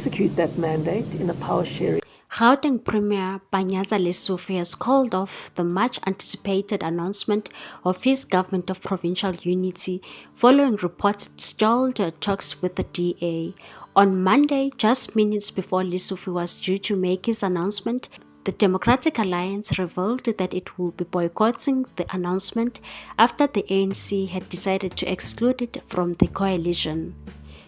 execute that mandate in a power sharing. Gauteng Premier Panyaza Lesufi has called off the much-anticipated announcement of his government of provincial unity following reported stalled talks with the DA. On Monday, just minutes before Lesufi was due to make his announcement, the Democratic Alliance revealed that it will be boycotting the announcement after the ANC had decided to exclude it from the coalition.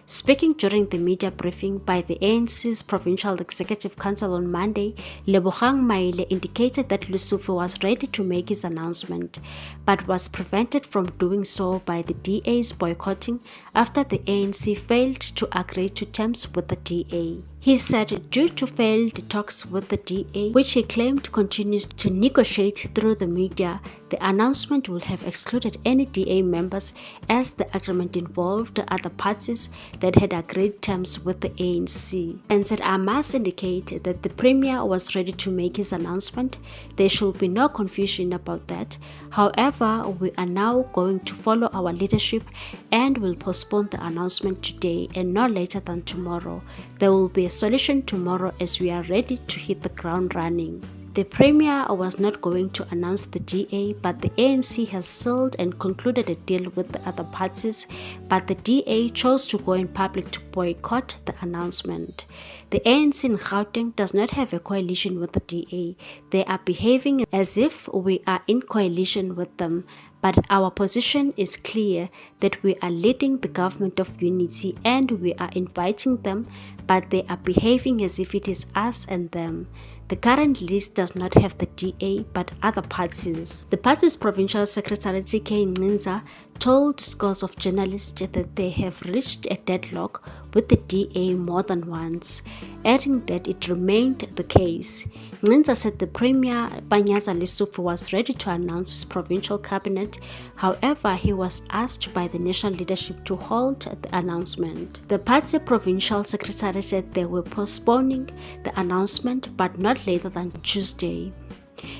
Speaking during the media briefing by the ANC's Provincial Executive Council on Monday, Lebogang Maile indicated that Lesufi was ready to make his announcement, but was prevented from doing so by the DA's boycotting after the ANC failed to agree to terms with the DA. He said due to failed talks with the DA, which he claimed continues to negotiate through the media, the announcement will have excluded any DA members as the agreement involved other parties that had agreed terms with the ANC. And said, I must indicate that the Premier was ready to make his announcement. There should be no confusion about that. However, we are now going to follow our leadership and will postpone the announcement today and no later than tomorrow. There will be a solution tomorrow as we are ready to hit the ground running. The Premier was not going to announce the DA, but the ANC has sealed and concluded a deal with the other parties, but the DA chose to go in public to boycott the announcement. The ANC in Gauteng does not have a coalition with the DA. They are behaving as if we are in coalition with them, but our position is clear that we are leading the government of unity and we are inviting them, but they are behaving as if it is us and them. The current list does not have the DA but other parties. The party's provincial secretary TK Nzinza told scores of journalists that they have reached a deadlock with the DA more than once, adding that it remained the case. Nzinza said the Premier Panyaza Lesufi was ready to announce his provincial cabinet. However, he was asked by the national leadership to halt the announcement. The party provincial secretary said they were postponing the announcement but not later than Tuesday,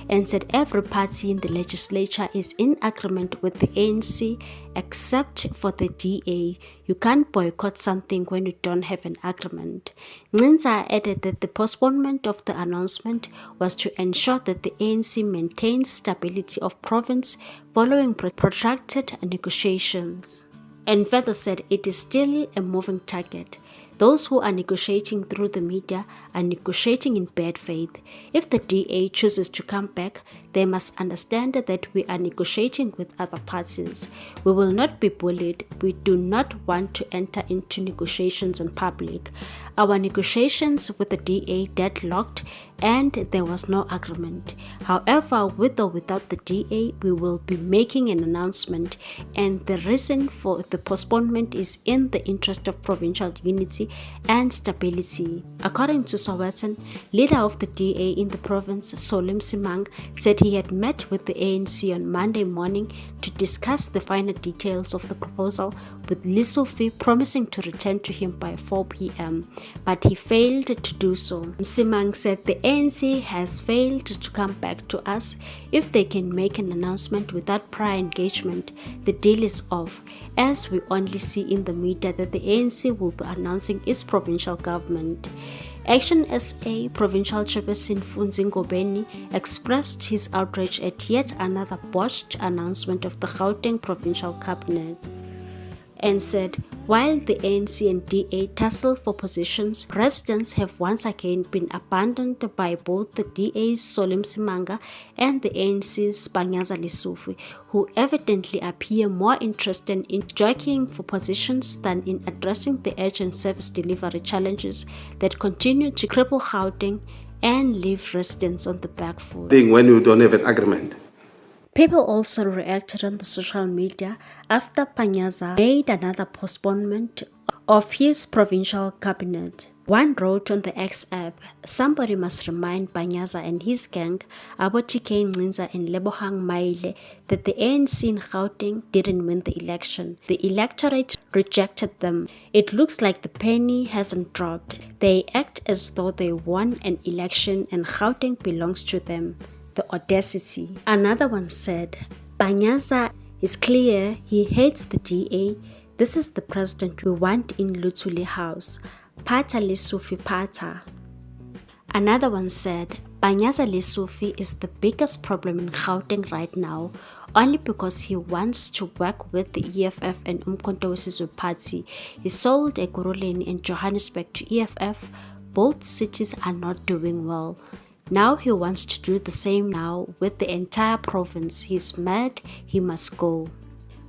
and said every party in the legislature is in agreement with the ANC except for the DA. You can't boycott something when you don't have an agreement. Nzinza added that the postponement of the announcement was to ensure that the ANC maintains stability of province following protracted negotiations, and further said it is still a moving target. Those who are negotiating through the media are negotiating in bad faith. If the DA chooses to come back, they must understand that we are negotiating with other parties. We will not be bullied. We do not want to enter into negotiations in public. Our negotiations with the DA deadlocked and there was no agreement. However, with or without the DA, we will be making an announcement, and the reason for the postponement is in the interest of provincial unity and stability. According to Sowetan, leader of the DA in the province, Solim Simang, said he had met with the ANC on Monday morning to discuss the final details of the proposal, with Lesufi promising to return to him by 4 p.m., but he failed to do so. Simang said the ANC has failed to come back to us. If they can make an announcement without prior engagement, the deal is off, as we only see in the media that the ANC will be announcing its provincial government. Action SA Provincial Chairperson Funzi Ngobeni expressed his outrage at yet another botched announcement of the Gauteng Provincial Cabinet, and said, while the ANC and DA tussle for positions, residents have once again been abandoned by both the DA's Solim Simanga and the ANC's Panyaza Lesufi, who evidently appear more interested in jockeying for positions than in addressing the urgent service delivery challenges that continue to cripple Gauteng and leave residents on the back foot. When you don't have an agreement. People also reacted on the social media after Panyaza made another postponement of his provincial cabinet. One wrote on the X app, somebody must remind Panyaza and his gang, Abo TK Nzinza and Lebogang Maile, that the ANC in Gauteng didn't win the election. The electorate rejected them. It looks like the penny hasn't dropped. They act as though they won an election and Gauteng belongs to them. The audacity. Another one said, Panyaza is clear he hates the DA. This is the president we want in Luthuli House. Pata Lesufi Pata. Another one said, Panyaza Lesufi is the biggest problem in Gauteng right now, only because he wants to work with the EFF and Umkhonto weSizwe Party. He sold Ekurhuleni and Johannesburg to EFF. Both cities are not doing well. Now he wants to do the same now with the entire province. He's mad, he must go.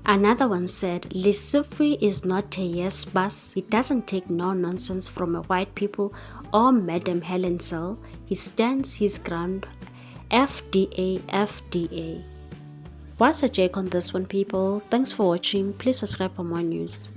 Another one said, Lesufi is not a yes bus. He doesn't take no nonsense from a white people or Madam Helen Sell. He stands his ground. FDA, FDA. What's your take on this one, people? Thanks for watching. Please subscribe for more news.